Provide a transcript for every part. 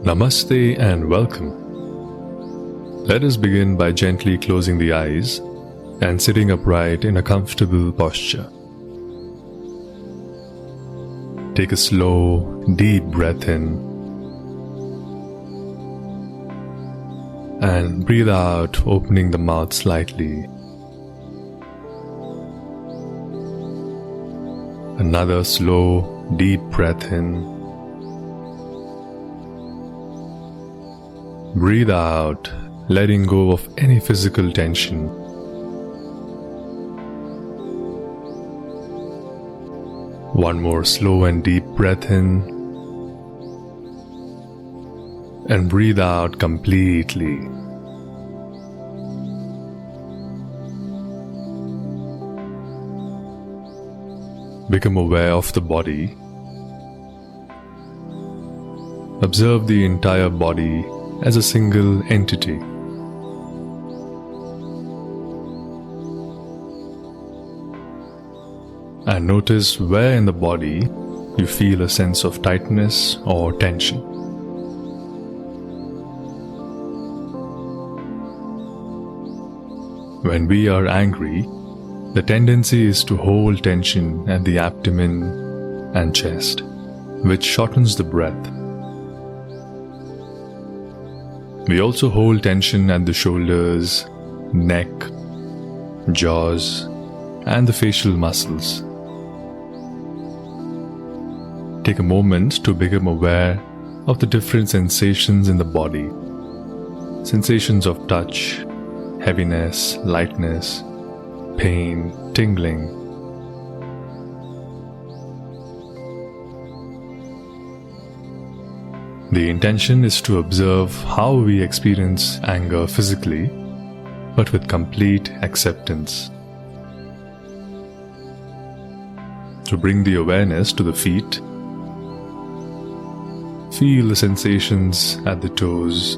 Namaste and welcome. Let us begin by gently closing the eyes and sitting upright in a comfortable posture. Take a slow, deep breath in and breathe out, opening the mouth slightly. Another slow, deep breath in. Breathe out, letting go of any physical tension. One more slow and deep breath in. And breathe out completely. Become aware of the body. Observe the entire body as a single entity. And notice where in the body you feel a sense of tightness or tension. When we are angry, the tendency is to hold tension at the abdomen and chest, which shortens the breath. We also hold tension at the shoulders, neck, jaws, and the facial muscles. Take a moment to become aware of the different sensations in the body. Sensations of touch, heaviness, lightness, pain, tingling. The intention is to observe how we experience anger physically, but with complete acceptance. To bring the awareness to the feet, feel the sensations at the toes,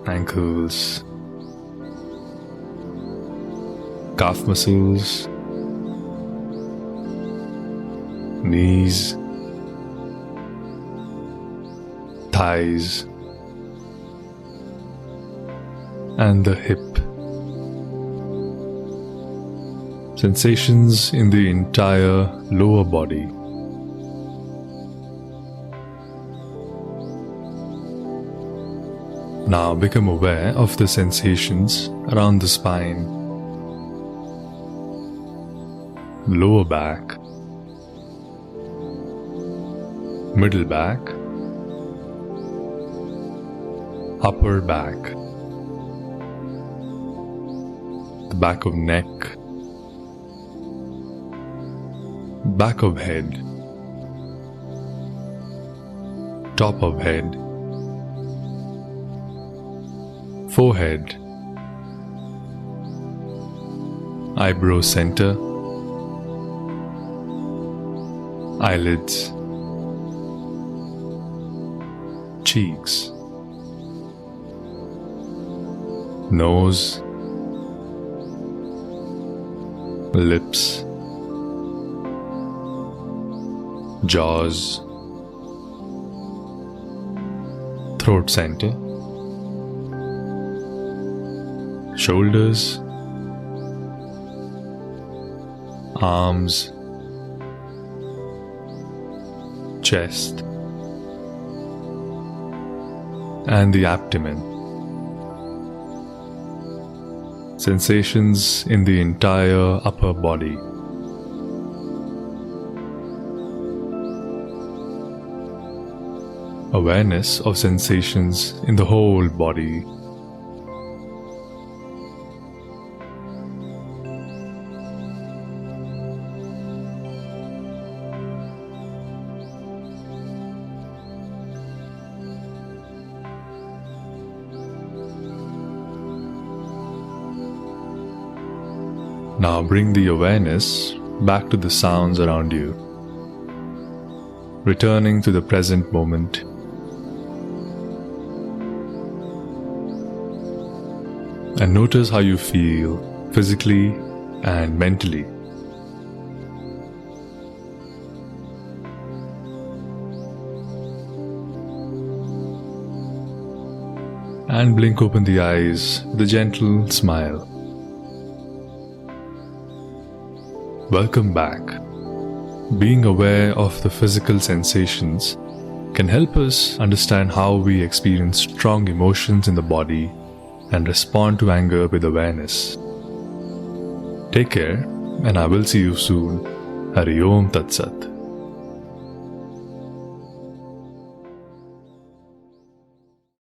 ankles, calf muscles, knees, thighs, and the hip. Sensations in the entire lower body. Now become aware of the sensations around the spine, lower back, middle back, upper back, the back of neck, back of head, top of head, forehead, eyebrow center, eyelids, cheeks, nose, lips, jaws, throat center, shoulders, arms, chest, and the abdomen. Sensations in the entire upper body. Awareness of sensations in the whole body. Now bring the awareness back to the sounds around you, returning to the present moment. And notice how you feel physically and mentally. and blink open the eyes with a gentle smile. Welcome back. Being aware of the physical sensations can help us understand how we experience strong emotions in the body and respond to anger with awareness. Take care, and I will see you soon. Hari Om Tat Sat.